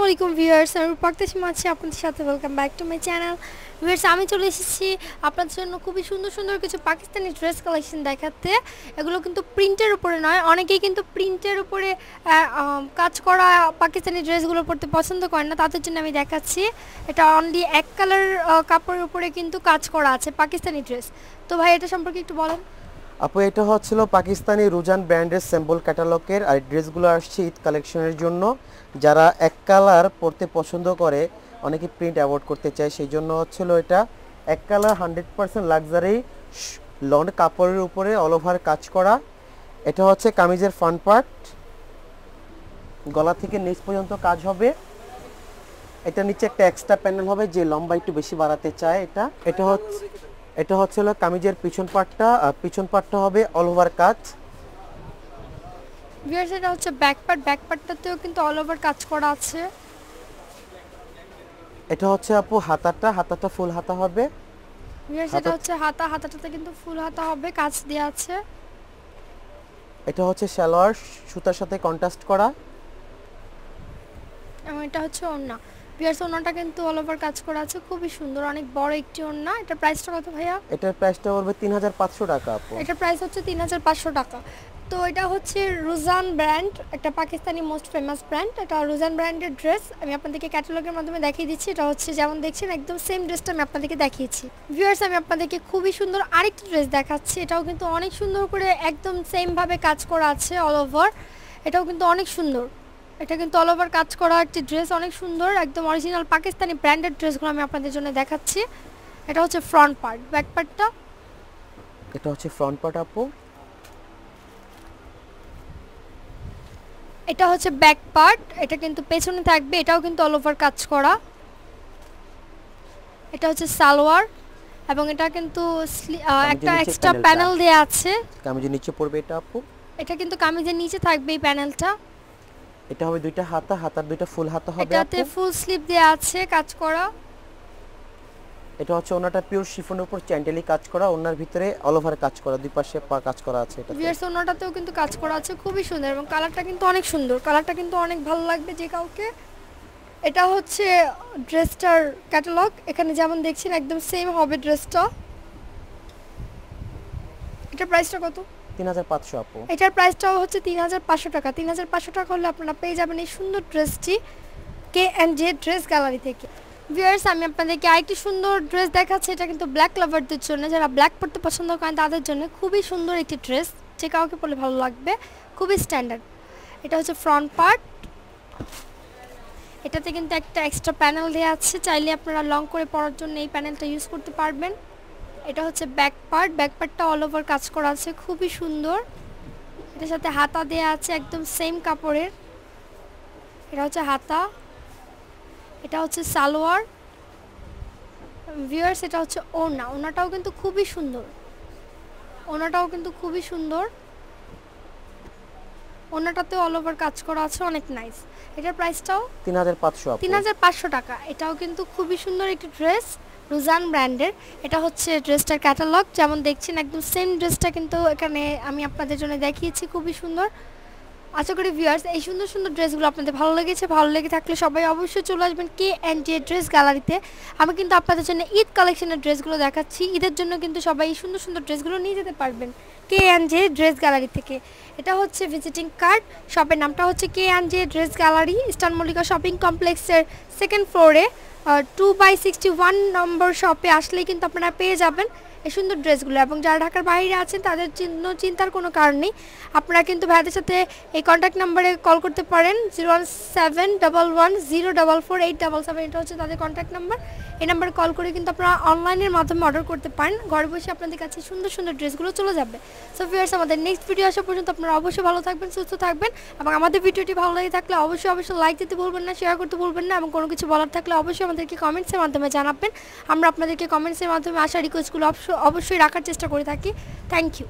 আসসালামু আলাইকুম ভিউয়ার্স, আমি প্রত্যাশী আছি আপনাদের সাথে। Welcome back to my channel. Viewers, আমি চলে এসেছি আপনাদের জন্য খুবই সুন্দর সুন্দর কিছু পাকিস্তানি ড্রেস কালেকশন দেখাতে। এগুলো কিন্তু প্রিন্টের উপরে নয়, অনেকেই কিন্তু প্রিন্টের উপরে কাজ করা পাকিস্তানি ড্রেসগুলো পরতে পছন্দ করেন না, তাদের জন্য আমি দেখাচ্ছি। এটা অনলি এক কালার কাপড়ের উপরে কিন্তু কাজ করা আছে পাকিস্তানি ড্রেস। তো ভাই, এটা সম্পর্কে একটু বলেন। আপু, এটা হচ্ছিল পাকিস্তানি রুজান ব্র্যান্ডের স্যাম্পল ক্যাটালগের, আর ড্রেসগুলো আসছে ঈদ কালেকশনের জন্য। যারা এক কালার পরতে পছন্দ করে, অনেকে প্রিন্ট অ্যাভয়েড করতে চায়, সেই জন্য হচ্ছিল এটা এক কালার 100% লাক্সারি লন্ড কাপড়ের উপরে অল ওভার কাজ করা। এটা হচ্ছে কামিজের ফ্রন্ট পার্ট, গলা থেকে নিচ পর্যন্ত কাজ হবে। এটা নিচে একটা এক্সট্রা প্যানেল হবে, যে লম্বা একটু বেশি বাড়াতে চায়। এটা হচ্ছে কামিজের পিছন পার্টটা হবে অল ওভার কাজ। ভিউয়ার্স, এটা হচ্ছে ব্যাক পার্টটাতেও কিন্তু অল ওভার কাজ করা আছে। এটা হচ্ছে আপু হাতাটা ফুল হাতা হবে। ভিউয়ার্স, এটা হচ্ছে হাতাটাতে কিন্তু ফুল হাতা হবে, কাজ দেওয়া আছে। এটা হচ্ছে সালোয়ার, সুতার সাথে কন্ট্রাস্ট করা। এবং এটা হচ্ছে ওড়না। ভিউয়ার্স, ওড়নাটা কিন্তু অল ওভার কাজ করা আছে, খুবই সুন্দর, অনেক বড় একটি ওড়না। এটার প্রাইসটা কত ভাইয়া? এটার প্রাইসটা পড়বে 3500 টাকা আপু। এটার প্রাইস হচ্ছে 3500 টাকা। তো এটা হচ্ছে রুজান ব্র্যান্ড, একটা পাকিস্তানি মোস্ট ফেমাস ব্র্যান্ড। এটা রুজান ব্র্যান্ডের ড্রেস আমি আপনাদেরকে ক্যাটালগের মাধ্যমে দেখিয়ে দিচ্ছি। এটা হচ্ছে যেমন দেখছেন একদম সেম ড্রেসটা আমি আপনাদেরকে দেখিয়েছি। ভিউয়ার্স, আমি আপনাদেরকে খুবই সুন্দর আরেকটি ড্রেস দেখাচ্ছি। এটাও কিন্তু অনেক সুন্দর করে একদম সেমভাবে কাজ করা আছে অল ওভার। এটাও কিন্তু অনেক সুন্দর। এটা কিন্তু অল ওভার কাজ করা একটি ড্রেস, অনেক সুন্দর, একদম অরিজিনাল পাকিস্তানি ব্র্যান্ডেড ড্রেসগুলো আমি আপনাদের জন্য দেখাচ্ছি। এটা হচ্ছে ফ্রন্ট পার্ট, ব্যাক পার্টটা। এটা হচ্ছে ফ্রন্ট পার্ট আপু। এটা হচ্ছে ব্যাক পার্ট, এটা কিন্তু পেছনে থাকবে, এটাও কিন্তু অল ওভার কাজ করা। এটা হচ্ছে সালোয়ার, এবং এটা কিন্তু একটা এক্সট্রা প্যানেল দেয়া আছে কামিজের নিচে পড়বে এটা আপু। এটা কিন্তু কামিজের নিচে থাকবে এই প্যানেলটা। এটা হবে দুইটা হাতার দুইটা ফুল হাতা হবে আপু। এটাতে ফুল স্লিভ দেয়া আছে কাজ করা। এটা হচ্ছে ওনাটা পিওর শিফনের উপর চ্যান্টেলি কাজ করা, ওনার ভিতরে অল ওভার কাজ করা, দুই পাশে কাজ করা আছে। এটা ভিউয়ার্স, ওনাটাতেও কিন্তু কাজ করা আছে, খুবই সুন্দর, এবং কালারটা কিন্তু অনেক সুন্দর, কালারটা কিন্তু অনেক ভালো লাগবে যে কাউকে। এটা হচ্ছে ড্রেসটার ক্যাটালগ, এখানে যেমন দেখছেন একদম সেম হবে ড্রেসটা। এটার প্রাইসটা কত? 3500 আপু। এটার প্রাইসটাও হচ্ছে 3500 টাকা। 3500 টাকা হলে আপনারা পেয়ে যাবেন এই সুন্দর ড্রেসটি K&J ড্রেস গ্যালারি থেকে। ভিউয়ার্স, আমি আপনাদেরকে আরেকটি সুন্দর ড্রেস দেখাচ্ছি। এটা কিন্তু ব্ল্যাক লাভারদের জন্য, যারা ব্ল্যাক পরতে পছন্দ করেন তাদের জন্য খুবই সুন্দর একটি ড্রেস, যে কাউকে পরলে ভালো লাগবে, খুবই স্ট্যান্ডার্ড। এটা হচ্ছে ফ্রন্ট পার্ট, এটাতে কিন্তু একটা এক্সট্রা প্যানেল দেওয়া আছে, চাইলে আপনারা লং করে পরার জন্য এই প্যানেলটা ইউজ করতে পারবেন। এটা হচ্ছে ব্যাক পার্টটা অল ওভার কাজ করা আছে, খুবই সুন্দর। এটার সাথে হাতা দেয়া আছে একদম সেম কাপড়ের। এটা হচ্ছে হাতা, এটা হচ্ছে সালোয়ার। ভিউয়ার্স, এটা হচ্ছে ওড়নাটাও কিন্তু খুবই সুন্দর, ওড়নাটাতে অল ওভার কাজ করা আছে, অনেক নাইস। এটার প্রাইসটাও 3500 আপু। 3500 টাকা। এটাও কিন্তু খুবই সুন্দর একটি ড্রেস, রুজান ব্র্যান্ডের। এটা হচ্ছে ড্রেসটার ক্যাটালগ, যেমন দেখছেন একদম সেম ড্রেসটা কিন্তু এখানে আমি আপনাদের জন্য দেখিয়েছি, খুবই সুন্দর। আশা করি ভিউয়ার্স এই সুন্দর সুন্দর ড্রেসগুলো আপনাদের ভালো লেগেছে। ভালো লেগে থাকলে সবাই অবশ্যই চলে আসবেন K&J ড্রেস গ্যালারিতে। আমি কিন্তু আপনাদের জন্য ঈদ কালেকশনের ড্রেসগুলো দেখাচ্ছি, ঈদের জন্য কিন্তু সবাই এই সুন্দর সুন্দর ড্রেসগুলো নিয়ে যেতে পারবেন K&J ড্রেস গ্যালারি থেকে। এটা হচ্ছে ভিজিটিং কার্ড, শপের নামটা হচ্ছে K&J dress gallery, eastern Mallika shopping কমপ্লেক্সের সেকেন্ড ফ্লোরে 2/61 নম্বর শপে আসলেই কিন্তু আপনারা পেয়ে যাবেন এই সুন্দর ড্রেসগুলো। এবং যারা ঢাকার বাইরে আছেন তাদের জন্য চিন্তার কোনো কারণ নেই, আপনারা কিন্তু ভাইদের সাথে এই কন্ট্যাক্ট নাম্বারে কল করতে পারেন 01711044877। এটা হচ্ছে তাদের কন্ট্যাক্ট নাম্বার। এই নাম্বারে কল করে কিন্তু আপনারা অনলাইনের মাধ্যমে অর্ডার করতে পারেন, ঘরে বসে আপনাদের কাছে সুন্দর সুন্দর ড্রেসগুলো চলে যাবে। সো ভিউয়ার্স, আমাদের নেক্সট ভিডিও আসা পর্যন্ত আপনারা অবশ্যই ভালো থাকবেন, সুস্থ থাকবেন, এবং আমাদের ভিডিওটি ভালো লাগে থাকলে অবশ্যই লাইক দিতে ভুলবেন না, শেয়ার করতে ভুলবেন না, এবং কোনো কিছু বলার থাকলে অবশ্যই আমাদেরকে কমেন্টসের মাধ্যমে জানাবেন। আমরা আপনাদেরকে কমেন্টসের মাধ্যমে আসা রিকোয়েস্টগুলো অবশ্যই রাখার চেষ্টা করে থাকি। Thank you.